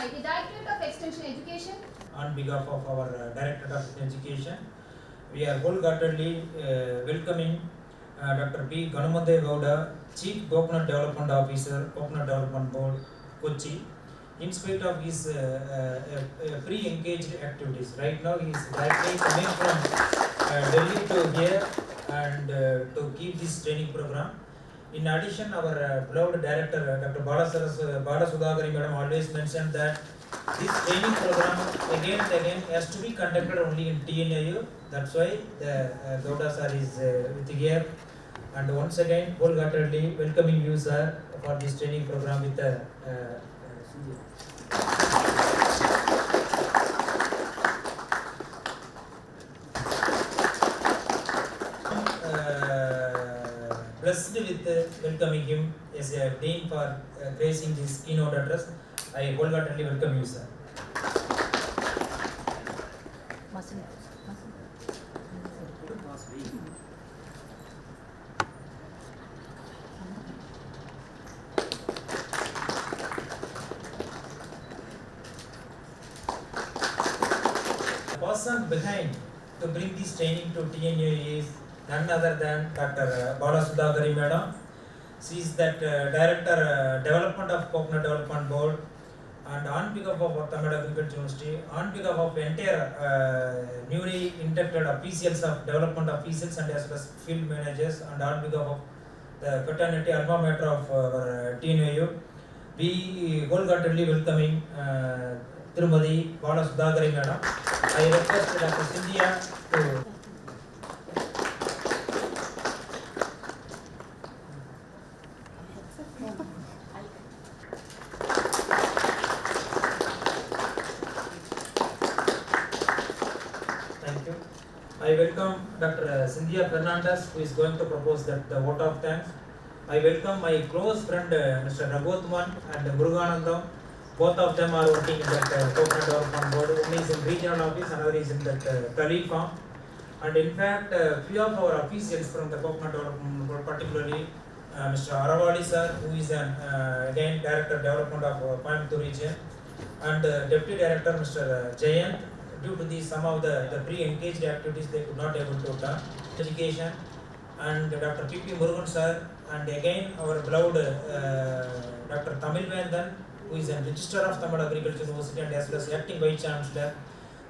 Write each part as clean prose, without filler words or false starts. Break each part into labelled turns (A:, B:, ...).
A: by the Directorate of Extension Education.
B: On behalf of our Directorate of Education, we are wholeheartedly welcoming Dr. P. Ganumade Gowda, Chief Coconut Development Officer, Coconut Development Board, Kochi. In spite of his pre-engaged activities, right now he is directly coming from Delhi to here and to give this training program. In addition, our beloved director, Dr. Bala Sudhagari Madam always mentioned that this training program again and again has to be conducted only in TNAU. That's why the Gowda sir is with here. And once again, wholeheartedly welcoming you, sir, for this training program with the blessed with welcoming him as a dean for gracing this keynote address. I wholeheartedly welcome you, sir. The person behind to bring this training to TNAU is none other than Dr. Bala Sudhagari Madam. She is that Director Development of Coconut Development Board, and on behalf of Tamil Nadu Agriculture University, on behalf of entire newly inducted officials of development officials and as well as field managers, and on behalf of the fraternity alma mater of our TNAU, we wholeheartedly welcoming Tirumadi Bala Sudhagari Madam. I request Dr. Cynthia to I welcome Dr. Cynthia Fernandez, who is going to propose the vote of thanks. I welcome my close friend Mr. Raghutman and Muruganandam. Both of them are working in that Coconut Development Board. One is in regional office, another is in that Tali farm. And in fact, few of our officials from the Coconut Development Board, particularly Mr. Aravali sir, who is again Director of Development of Coimbatore region, and Deputy Director Mr. Jayant. Due to some of the pre-engaged activities, they could not able to turn education, and Dr. P.P. Murugan sir, and again our beloved Dr. Tamil Vendan, who is a registrar of Tamil Agriculture University and as well as acting vice chancellor.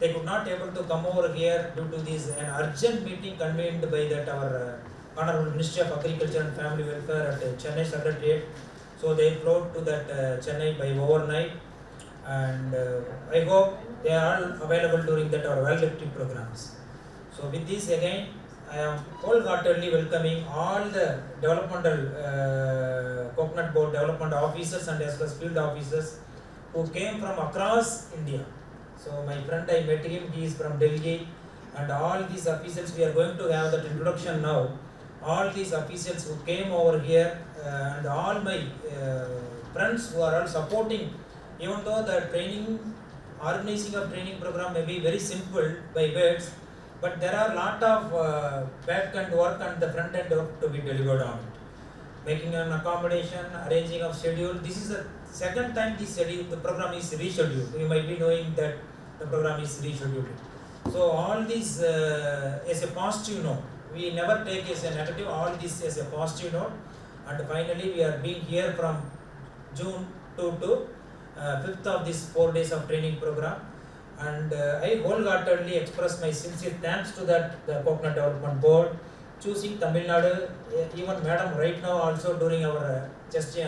B: They could not able to come over here due to this an urgent meeting convened by that our Honorable Ministry of Agriculture and Family Welfare at Chennai Secretariat. So they flew to that Chennai by overnight, and I hope they are all available during that our well-elected programs. So with this again, I am wholeheartedly welcoming all the developmental Coconut Board development officers and as well as field officers who came from across India. So my friend, I met him, he is from Delhi, and all these officials, we are going to have that introduction now. All these officials who came over here and all my friends who are all supporting, even though the organizing of training program may be very simple by words, but there are a lot of back end work and the front end work to be delivered on it. Making an accommodation, arranging of schedule. This is the second time the program is rescheduled. You might be knowing that the program is rescheduled. So all this as a positive note. We never take as a negative, all this as a positive note. And finally we are being here from June 2 to 5th of this 4 days of training program, and I wholeheartedly express my sincere thanks to that the Coconut Development Board choosing Tamil Nadu. Even Madam right now also during our just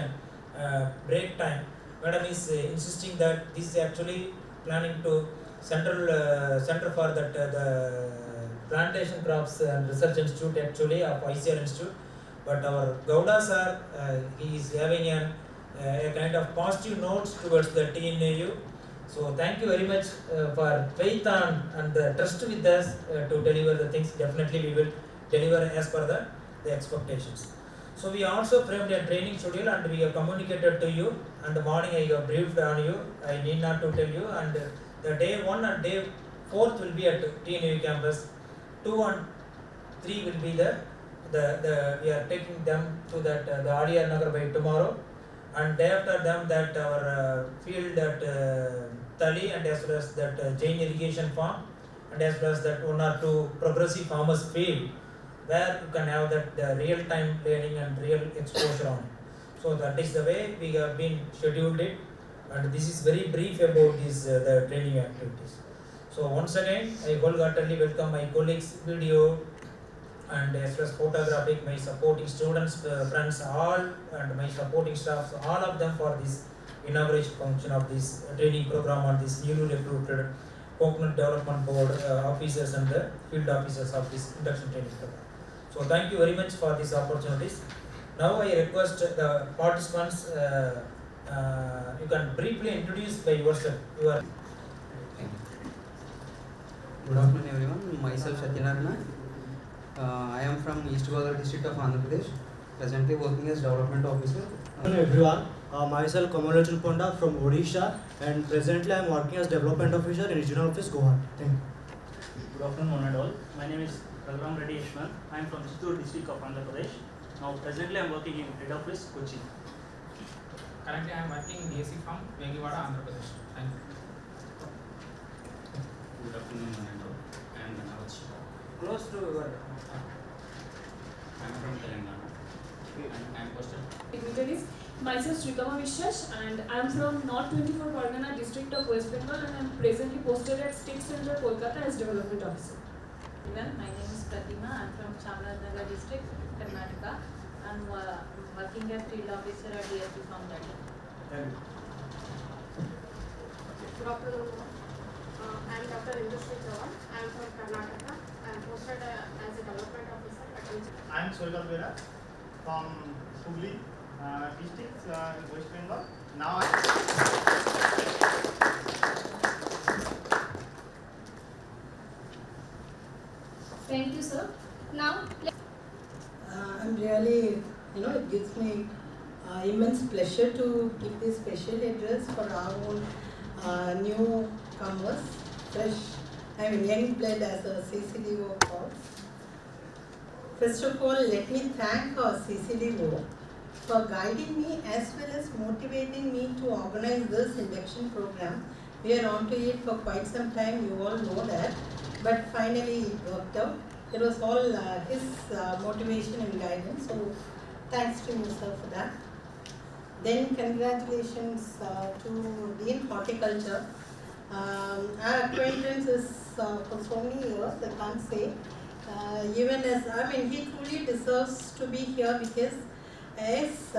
B: break time, Madam is insisting that this is actually planning to center for that the plantation crops and research institute actually of ICR Institute, but our Gowda sir he is having a kind of positive notes towards the TNAU. So thank you very much for faith and the trust with us to deliver the things. Definitely we will deliver as per the expectations. So we also framed a training schedule and we have communicated to you, and the morning I have briefed on you. I need not to tell you, and the day 1 and day 4th will be at TNAU campus. 2 and 3 will be we are taking them to that the Adiyar Nagar by tomorrow. and day after them that our field at Tali and as well as that Jain irrigation farm and as well as that one or two progressive farmers field where you can have that real time learning and real exposure on it. So that is the way we have been scheduled it, and this is very brief about this the training activities. So once again I wholeheartedly welcome my colleagues video and as well as photographic, my supporting students, friends all and my supporting staffs, all of them for this inauguration function of this training program on this newly recruited Coconut Development Board officers and the field officers of this induction training program. So thank you very much for these opportunities. Now I request the participants, you can briefly introduce by yourself.
C: Good afternoon everyone, myself Satyanarayana. I am from East Godavari district of Andhra Pradesh, presently working as development officer.
D: Hello everyone, myself Kamalachan Ponda from Odisha, and presently I am working as development officer in regional office Goa. Thank you.
E: Good afternoon one and all. My name is Raghuram Reddy Ishmael. I am from Chittoor district of Andhra Pradesh. Now presently I am working in head office Kochi.
F: Currently I am working in DSC from Vengivada, Andhra Pradesh. Thank you.
C: Good afternoon one and all. I am Dhanavach.
F: Close to your
C: I am from Telangana. I am posted.
G: Dignitaries. Myself Srikama Vishwas, and I am from North 24 Pargana district of West Bengal, and I am presently posted at State Center Kolkata as development officer.
H: Everyone, my name is Pratima. I am from Chamarajanagar district, Karnataka. I am working as field officer at DSP from Delhi.
I: Good afternoon. I am Dr. Induction Training. I am from Karnataka. I am posted as a development officer at
E: I am Soigal Bera from Hooghly district in West Bengal. Now
A: Thank you, sir. Now,
J: I'm really, it gives me immense pleasure to give this special address for our own newcomers, young blood as a CCDO course. First of all, let me thank our CCDO for guiding me as well as motivating me to organize this induction program. We are on to it for quite some time, you all know that, but finally it worked out. It was all his motivation and guidance, so thanks to you, sir, for that. Then congratulations to Dean Horticulture. Our acquaintance is for so many years, I can't say. Even as, he truly deserves to be here because as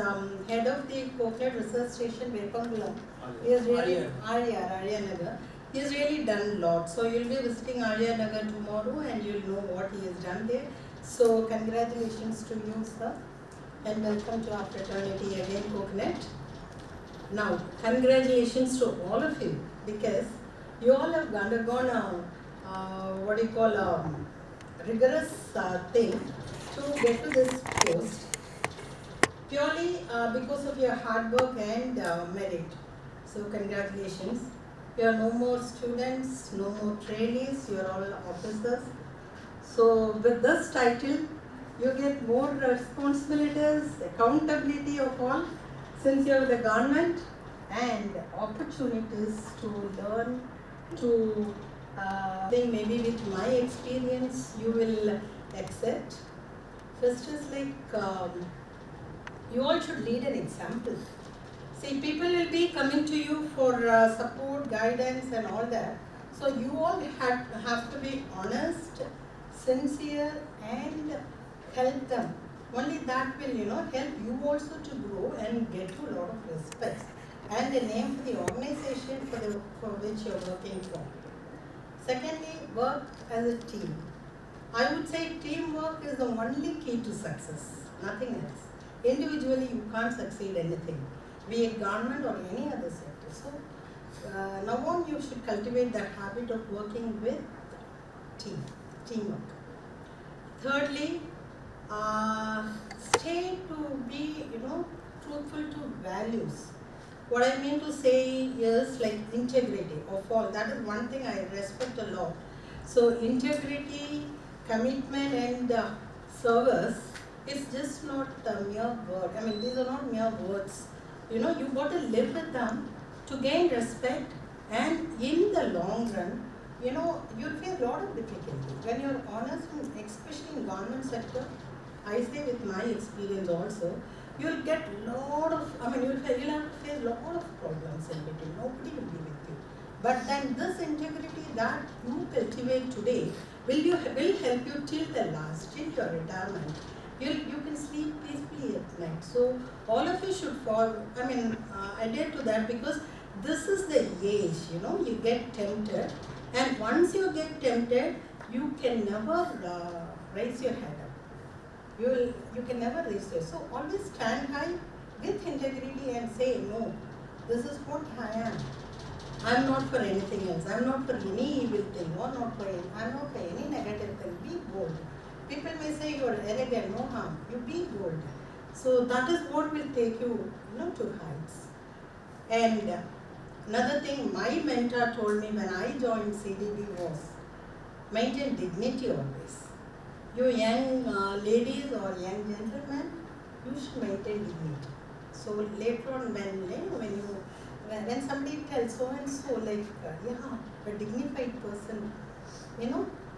J: head of the Coconut Research Station, Vepangulam, he has really, Arya Nagar. He has really done a lot. So you'll be visiting Arya Nagar tomorrow and you'll know what he has done there. So congratulations to you, sir. And welcome to our fraternity again, Coconut. Now, congratulations to all of you because you all have undergone a rigorous thing to get to this post purely because of your hard work and merit. So congratulations. You are no more students, no more trainees, you are all officers. So with this title, you get more responsibilities, accountability of all, since you have the government and opportunities to learn, to think maybe with my experience you will accept. First is you all should lead an example. See, people will be coming to you for support, guidance and all that. So you all have to be honest, sincere and help them. Only that will, help you also to grow and get to a lot of respect and a name for the organization for which you are working for. Secondly, work as a team. I would say teamwork is the only key to success, nothing else. Individually, you can't succeed anything, be it government or any other sector. So, now on you should cultivate that habit of working with teamwork. Thirdly, stay to be, truthful to values. What I mean to say is integrity of all. That is one thing I respect a lot. So integrity, commitment and service is just not a mere word. These are not mere words you got to live with them to gain respect, and in the long run, you'll face a lot of difficulty. When you're honest, especially in government sector, I say with my experience also, you'll get lot of, you'll have to face a lot of problems in between. Nobody will be with you. But then this integrity that you cultivate today will help you till the last, till your retirement. You can sleep peacefully at night. So all of you should adhere to that, because this is the age, you get tempted, and once you get tempted, you can never raise your head up. You can never raise it. So always stand high with integrity and say, no, this is what I am. I'm not for anything else. I'm not for any evil thing, I'm not for any negative thing. Be bold. People may say you are arrogant, no harm. You be bold. So that is what will take you, to heights. And another thing my mentor told me when I joined CDB was, maintain dignity always. You young ladies or young gentlemen, you should maintain dignity. So later on, when somebody tells so and so, a dignified person,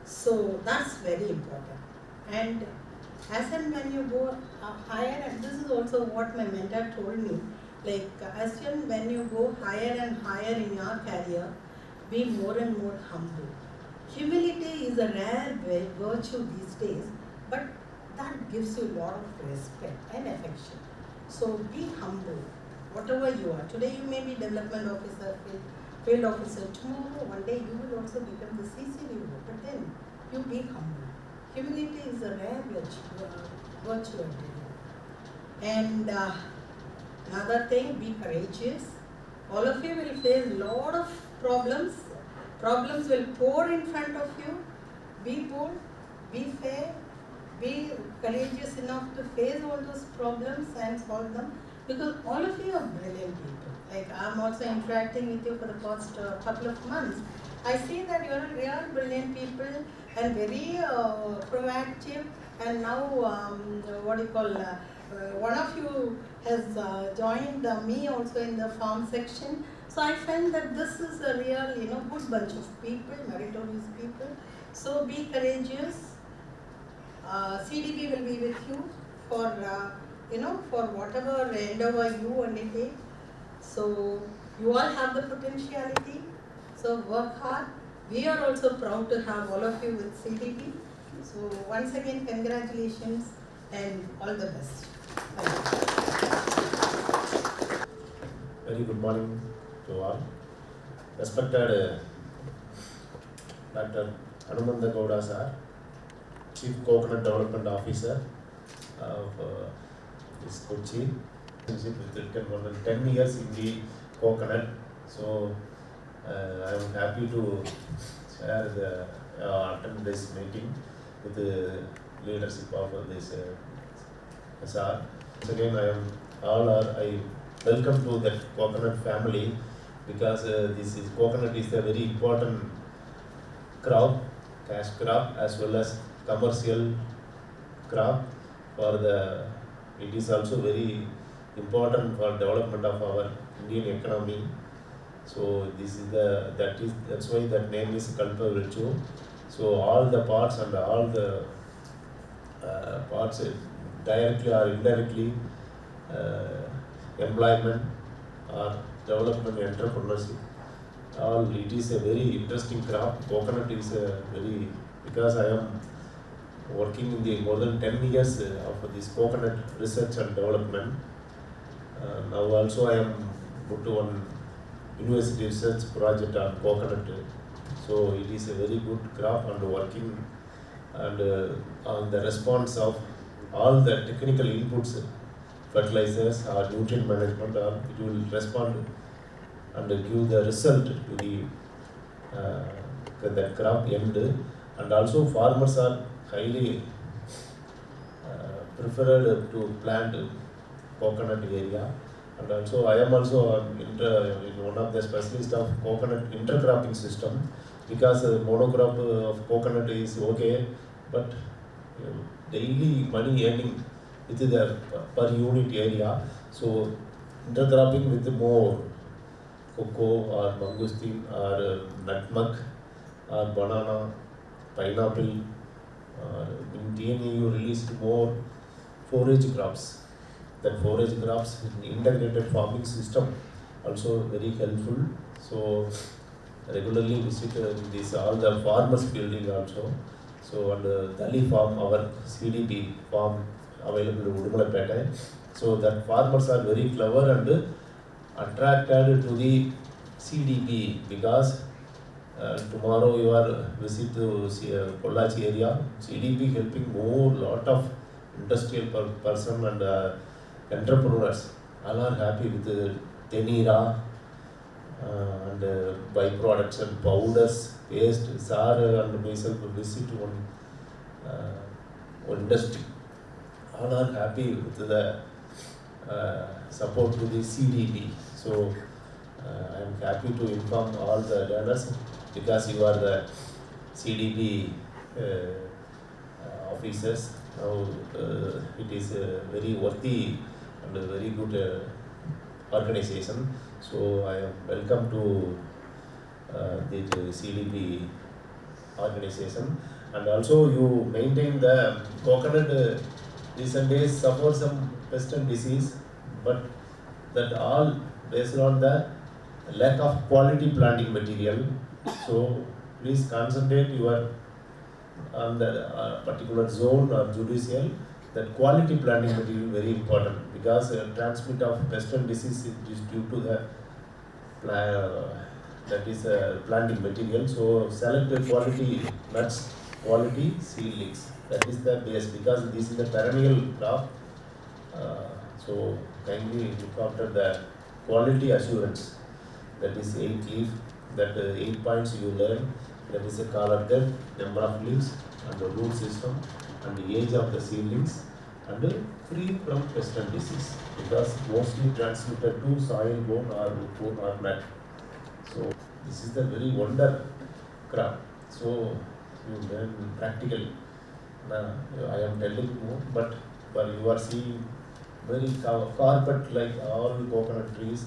J: so that's very important. And as and when you go higher, and this is also what my mentor told me, as and when you go higher and higher in your career, be more and more humble. Humility is a rare virtue these days, but that gives you a lot of respect and affection. So be humble, whatever you are. Today you may be development officer, field officer. Tomorrow, one day you will also become the CCDO, but then you be humble. Humility is a rare virtue. And another thing, be courageous. All of you will face a lot of problems. Problems will pour in front of you. Be bold, be fair, be courageous enough to face all those problems and solve them, because all of you are brilliant people. I'm also interacting with you for the past couple of months. I see that you are real brilliant people and very proactive, and now one of you has joined me also in the farm section. So I find that this is a real, good bunch of people, meritorious people. So be courageous. CDB will be with you for, for whatever endeavor you undertake. So you all have the potentiality. So work hard. We are also proud to have all of you with CDB. So once again, congratulations and all the best. Thank you.
K: Very good morning to all. Respected Dr. Anumanda Gowda sir, Chief Coconut Development Officer of this Kochi. With more than 10 years in the coconut. So I am happy to share attend this meeting with the leadership of this SR. So again, I welcome to that coconut family, because coconut is a very important crop, cash crop, as well as commercial crop it is also very important for development of our Indian economy. So that's why that name is Kalpa Virtue. So all the parts and all the parts directly or indirectly employment or development entrepreneurship. It is a very interesting crop. Coconut is because I am working in the more than 10 years of this coconut research and development. Now also I am put to one university research project on coconut. So it is a very good crop and working, and on the response of all the technical inputs, fertilizers or nutrient management, it will respond and give the result to the crop end. And also farmers are highly preferred to plant coconut area. And also I am also one of the specialists of coconut intercropping system, because monocrop of coconut is okay, but daily money earning with the per unit area. So intercropping with more cocoa or mangosteen or nutmeg or banana, pineapple. In TNAU released more forage crops. That forage crops integrated farming system also very helpful. So regularly visit this all the farmers building also. So and Dali farm, our CDP farm available in Udumalapeta. So that farmers are very clever and attracted to the CDP because tomorrow you are visit to Pollachi area. CDP helping more lot of industrial person and entrepreneurs. All are happy with the tenira and byproducts and powders, paste. Sir and myself visit one industry. All are happy with the support to the CDP. So I am happy to inform all the learners because you are the CDP officers. Now it is a very worthy and a very good organization. So I am welcome to the CDP organization. And also you maintain the coconut recent days suffer some pest and disease, but that all based on the lack of quality planting material. So please concentrate your on the particular zone or judicial. That quality planting material very important because transmit of pest and disease is due to the that is planting material. So select the quality nuts, quality seedlings. That is the base because this is the perennial crop. So kindly look after the quality assurance. That is 8 leaf. That 8 points you learn. That is a color depth, number of leaves, and the root system, and the age of the seedlings, and free from pest and disease because mostly transmitted to soil borne or wood or mat. So this is the very wonder crop. So you learn practically. Now I am telling you, but you are seeing very carpet like all the coconut trees.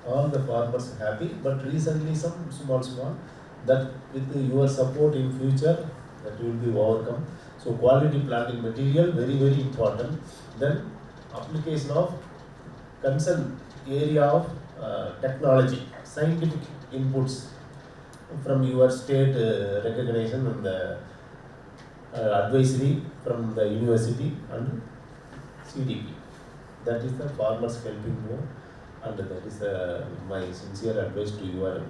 K: All the farmers happy, but recently some small that with your support in future that will be overcome. So quality planting material very important. Then application of concern area of technology, scientific inputs from your state recognition and the advisory from the university and CDP. That is the farmers helping more, and that is my sincere advice to your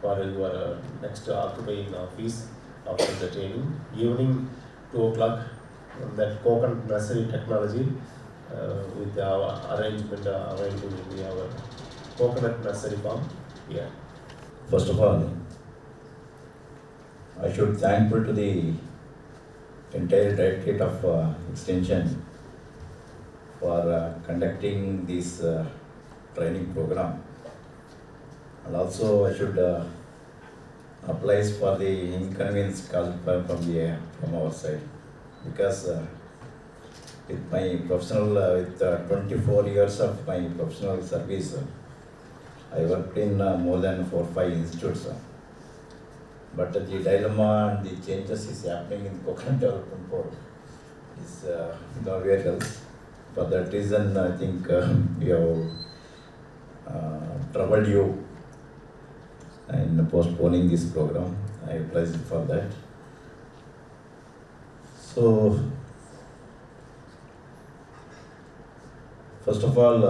K: for your next occupying office after the training. Evening 2 o'clock, that coconut nursery technology with our arrangement available in our coconut nursery farm here.
L: First of all, I should thankful to the entire Directorate of Extension for conducting this training program. And also I should apply for the inconvenience caused from our side because with my professional, with 24 years of my professional service, I worked in more than 4 or 5 institutes. But the dilemma and the changes is happening in coconut development board is nowhere else. For that reason, I think we have troubled you in postponing this program. I apologize for that. So, first of all,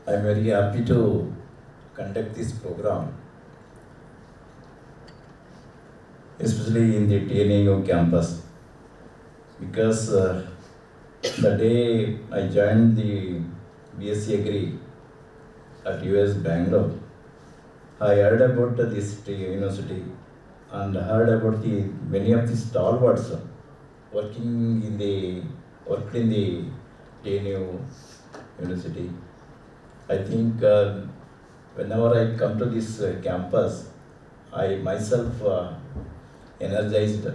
L: I am very happy to conduct this program, especially in the TNAU campus, because the day I joined the BSc Agri at US Bangalore, I heard about this university and heard about the many of the stalwarts working in the TNAU University. I think whenever I come to this campus, I myself energized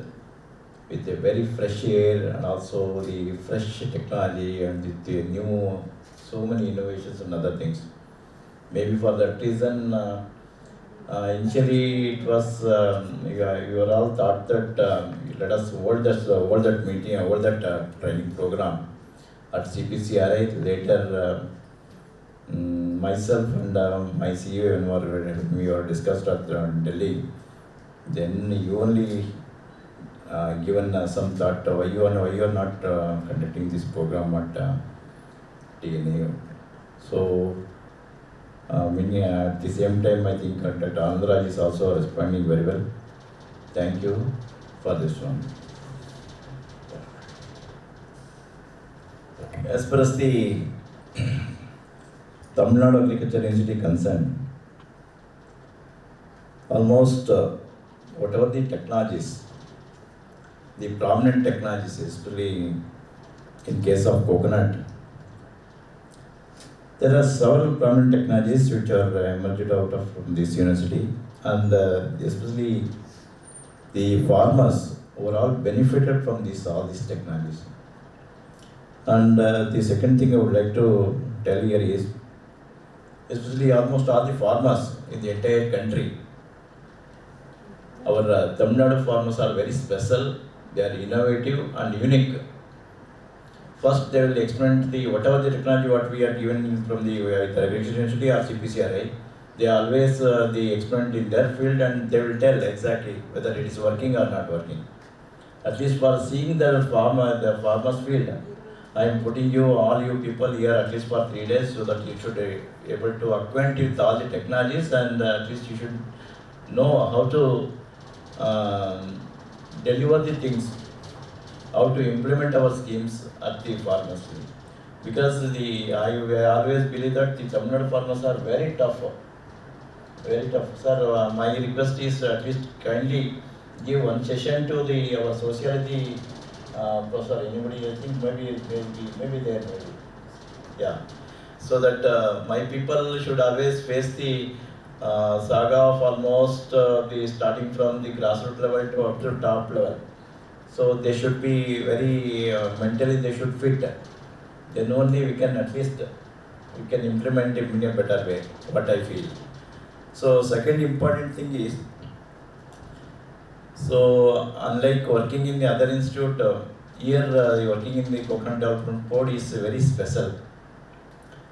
L: with a very fresh air and also the fresh technology and with the new, so many innovations and other things. Maybe for that reason, initially it was, you were all thought that let us hold that meeting, hold that training program at CPCRI. Later, myself and my CEO, when we were discussed at Delhi, then you only given some thought why you are not conducting this program at TNAU. So, at the same time, I think Dr. Anandraj is also responding very well. Thank you for this one. As far as the Tamil Nadu Agriculture Institute concerned, almost whatever the technologies, the prominent technologies, especially in case of coconut, there are several prominent technologies which are emerged out of this university, and especially the farmers were all benefited from all these technologies. And the second thing I would like to tell here is, especially almost all the farmers in the entire country, our Tamil Nadu farmers are very special, they are innovative and unique. First, they will explain whatever the technology what we are given from the Agriculture University or CPCRI, they always they explain in their field and they will tell exactly whether it is working or not working. At least for seeing the farmer's field, I am putting all you people here at least for 3 days so that you should be able to acquaint with all the technologies, and at least you should know how to deliver the things, how to implement our schemes at the farmers field. Because I always believe that the Tamil Nadu farmers are very tough. Very tough. Sir, my request is at least kindly give one session to our sociology professor. Anybody? I think maybe there. Yeah. So that my people should always face the saga of almost the starting from the grassroots level to up to top level. So they should be very mentally they should fit. Then only we can at least implement it in a better way. What I feel. So second important thing is, so unlike working in the other institute, here working in the Coconut Development Board is very special.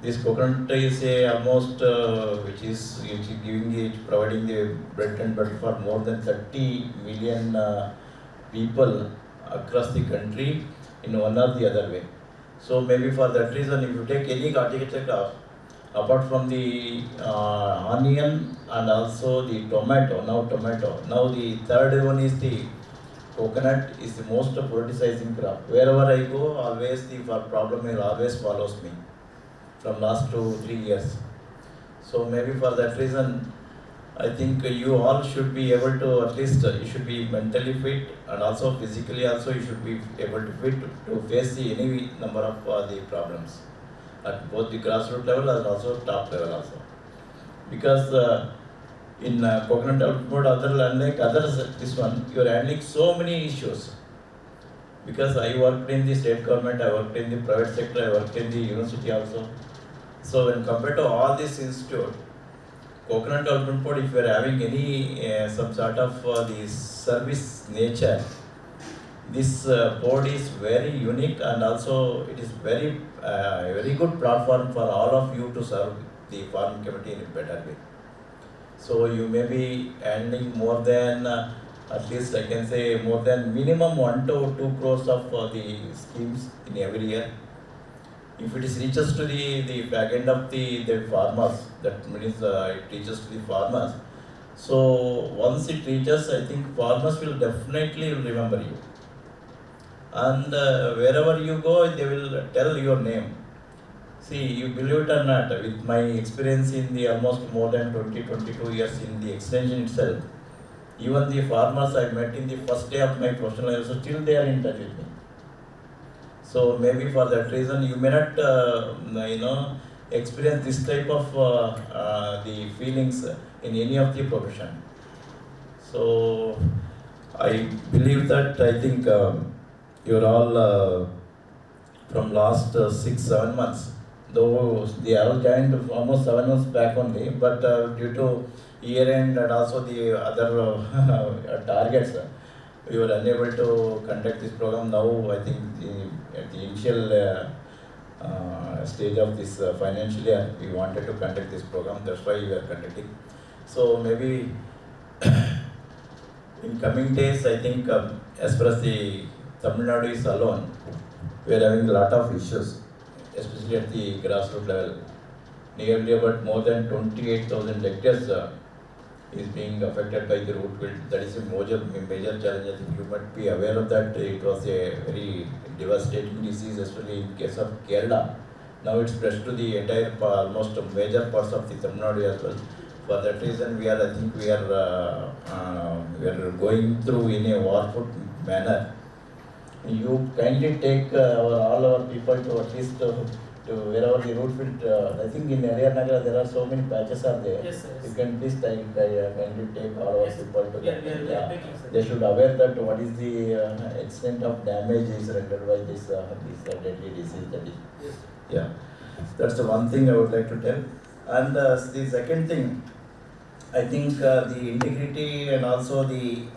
L: This coconut is almost which is providing the bread and butter for more than 30 million people across the country in one or the other way. So maybe for that reason, if you take any horticulture class, apart from the onion and also the tomato, now the third one is the coconut is the most politicizing crop. Wherever I go, always the problem will always follows me from last 2-3 years. So maybe for that reason, I think you all should be able to at least you should be mentally fit and also physically also you should be able to fit to face any number of the problems at both the grassroots level and also top level also. Because in Coconut Development Board, unlike others, this one, you are handling so many issues. Because I worked in the state government, I worked in the private sector, I worked in the university also. So when compared to all these institutes, Coconut Development Board, if you are having any some sort of the service nature, this board is very unique and also it is very good platform for all of you to serve the farm community in a better way. So you may be handling more than at least I can say more than minimum 1 to 2 crores of the schemes in every year. If it is reaches to the back end of the farmers, that means it reaches to the farmers. So once it reaches, I think farmers will definitely remember you. And wherever you go, they will tell your name. See, you believe it or not, with my experience in the almost more than 22 years in the extension itself, even the farmers I met in the first day of my professional life, so still they are in touch with me. So maybe for that reason, you may not, experience this type of the feelings in any of the profession. So I believe that I think you're all from last 6-7 months, though they all joined almost 7 months back only, but due to year end and also the other targets, we were unable to conduct this program. Now I think at the initial stage of this financial year, we wanted to conduct this program, that's why we are conducting. So maybe in coming days, I think as far as the Tamil Nadu is alone, we are having a lot of issues, especially at the grassroots level. Nearly about more than 28,000 hectares is being affected by the root wilt. That is a major challenge. I think you might be aware of that. It was a very devastating disease, especially in case of Kerala. Now it's spread to the entire almost major parts of the Tamil Nadu as well. For that reason, I think we are going through in a warful manner. You kindly take all our people to at least to wherever the root wilt. I think in area Nagar there are so many patches are there.
B: Yes, sir.
L: You can please kindly take all our people to
B: We are taking, sir.
L: They should aware that what is the extent of damage is rendered by this deadly disease. That is.
B: Yes.
L: Yeah, that's the one thing I would like to tell. And the second thing, I think the integrity and also the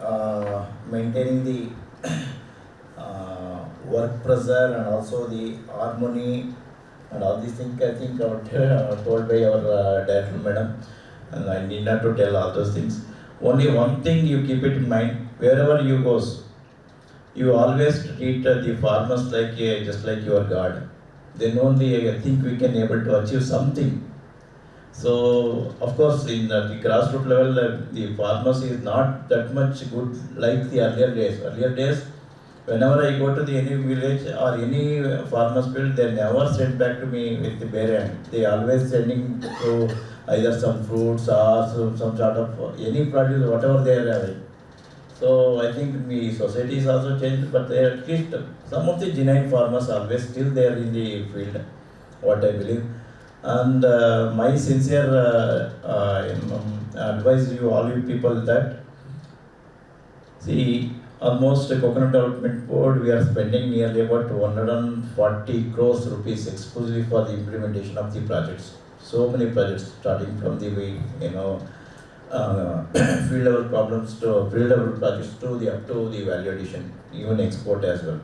L: maintaining the work pressure and also the harmony and all these things, I think are told by our director madam, and I need not to tell all those things. Only one thing you keep it in mind, wherever you go, you always treat the farmers like just like your God. Then only I think we can able to achieve something. So of course in the grassroots level, the farmers is not that much good like the earlier days. Earlier days, whenever I go to the any village or any farmer's field, they never send back to me with the bare hand. They always sending to either some fruits or some sort of any produce, whatever they are having. So I think the society is also changed, but at least some of the genuine farmers are always still there in the field, what I believe. And my sincere advice you all you people that, see, almost Coconut Development Board, we are spending nearly about 140 crores rupees exclusively for the implementation of the projects. So many projects, starting from the field level problems to field level projects to the up to the value addition, even export as well.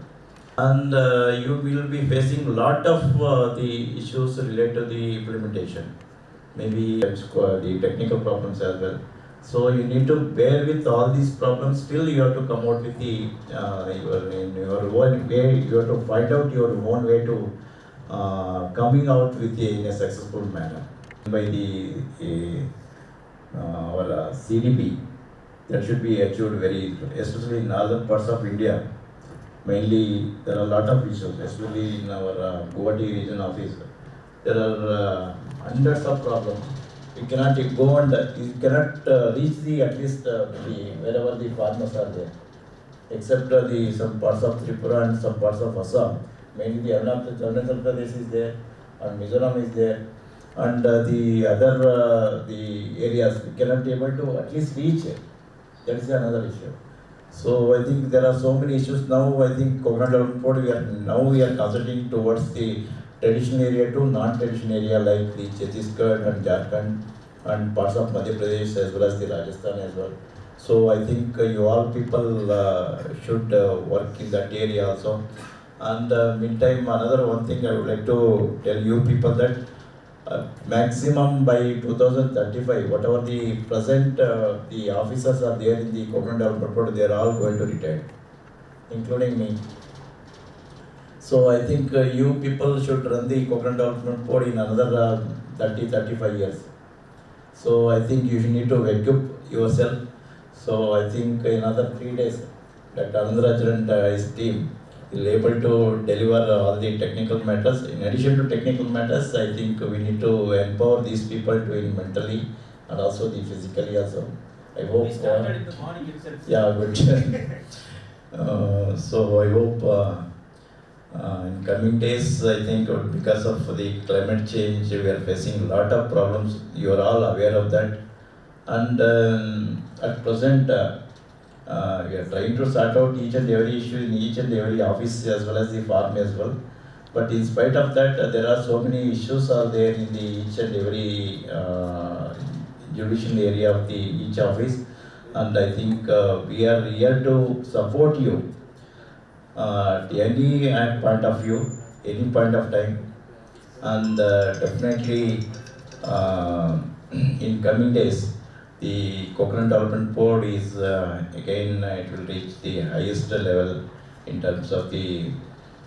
L: And you will be facing a lot of the issues related to the implementation, maybe the technical problems as well. So you need to bear with all these problems. Still, you have to come out with the your own way. You have to find out your own way to coming out with in a successful manner by the our CDP. That should be achieved very, especially in other parts of India. Mainly, there are a lot of issues, especially in our Guwahati region office. There are hundreds of problems. You cannot go and you cannot reach the at least wherever the farmers are there, except some parts of Tripura and some parts of Assam. Mainly the Arunachal Pradesh is there, and Mizoram is there, and the other the areas we cannot be able to at least reach it. That is another issue. So I think there are so many issues now. I think Coconut Development Board we are concentrating towards the traditional area to non-traditional area like the Chhattisgarh and Jharkhand and parts of Madhya Pradesh as well as the Rajasthan as well. So I think you all people should work in that area also. And meantime, another one thing I would like to tell you people that maximum by 2035, whatever the present the officers are there in the Coconut Development Board, they are all going to retire, including me. So I think you people should run the Coconut Development Board in another 30-35 years. So I think you need to equip yourself. So I think in another 3 days, Dr. Anandrajan and his team will able to deliver all the technical matters. In addition to technical matters, I think we need to empower these people to in mentally and also the physically also. I hope.
B: We started in the morning itself.
L: Yeah, good. So I hope in coming days, I think because of the climate change, we are facing a lot of problems. You are all aware of that. And at present, We are trying to sort out each and every issue in each and every office as well as the farm as well. But in spite of that, there are so many issues are there in the each and every judicial area of the each office, and I think we are here to support you at any point of view, any point of time, and definitely in coming days, the Coconut Development Board is again it will reach the highest level in terms of the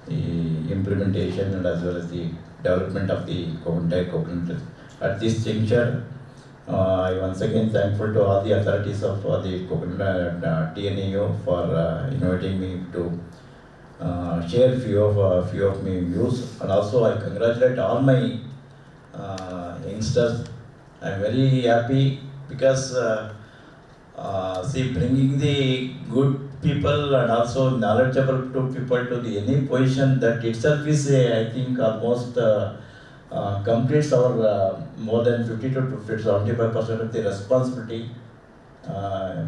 L: implementation and as well as the development of the coconut. At this juncture, I once again thankful to all the authorities of the coconut TNAU for inviting me to share few of my views, and also I congratulate all my youngsters. I am very happy because bringing the good people and also knowledgeable people to the any position, that itself is I think almost completes our more than 50 to 75% of the responsibility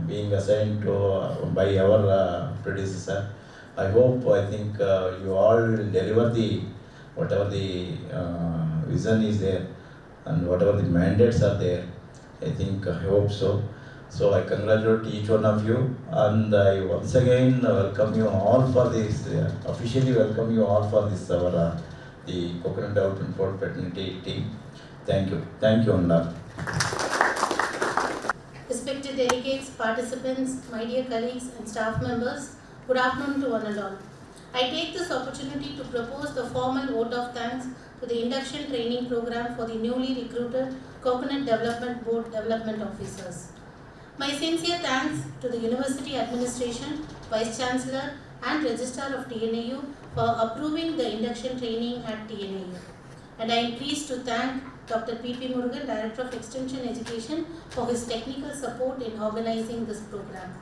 L: being assigned to by our predecessor. I think you all will deliver the whatever the vision is there and whatever the mandates are there. I hope so. So I congratulate each one of you, and I once again welcome you all for this, officially welcome you all for this our the Coconut Development Board fraternity team. Thank you. Thank you, Anna.
M: Respected delegates, participants, my dear colleagues and staff members, good afternoon to one and all. I take this opportunity to propose the formal vote of thanks to the Induction Training Programme for the newly recruited Coconut Development Board Development Officers. My sincere thanks to the University Administration, Vice Chancellor and Registrar of TNAU for approving the induction training at TNAU. And I am pleased to thank Dr. P.P. Murugan, Director of Extension Education, for his technical support in organizing this program.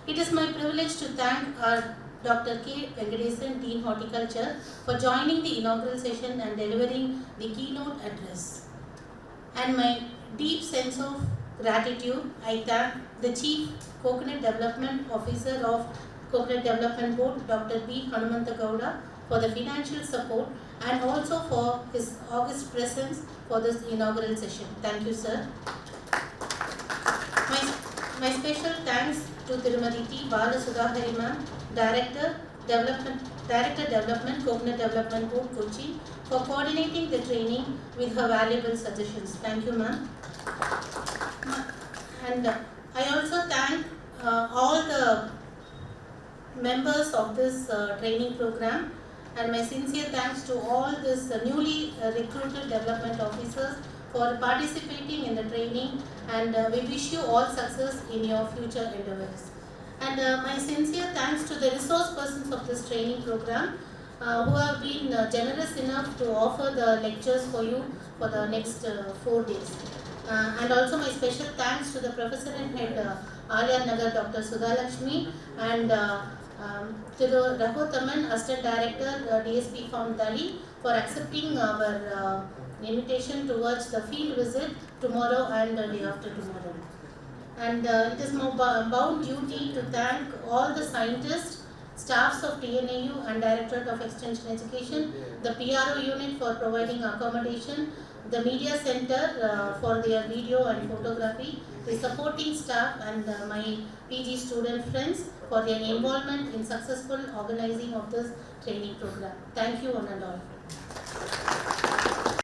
M: It is my privilege to thank our Dr. K. Venkatesan, Dean Horticulture, for joining the inaugural session and delivering the keynote address. And my deep sense of gratitude, I thank the Chief Coconut Development Officer of Coconut Development Board, Dr. B. Hanumanta Gowda, for the financial support and also for his august presence for this inaugural session. Thank you, sir. My special thanks to Tirumati T. Bala Sudhakari ma'am, Director Development, Coconut Development Board, Kochi, for coordinating the training with her valuable suggestions. Thank you, ma'am. And I also thank all the members of this training program, and my sincere thanks to all this newly recruited development officers for participating in the training, and we wish you all success in your future endeavors. And my sincere thanks to the resource persons of this training program who have been generous enough to offer the lectures for you for the next 4 days. And also my special thanks to the Professor and Head Aliyar Nagar, Dr. Sudha Lakshmi, and to the Rahothaman, Assistant Director, DSP Farm Dali, for accepting our invitation towards the field visit tomorrow and the day after tomorrow. And it is my bound duty to thank all the scientists, staffs of TNAU and Directorate of Extension Education, the PRO unit for providing accommodation, the media center for their video and photography, the supporting staff, and my PG student friends for their involvement in successful organizing of this training program. Thank you one and all.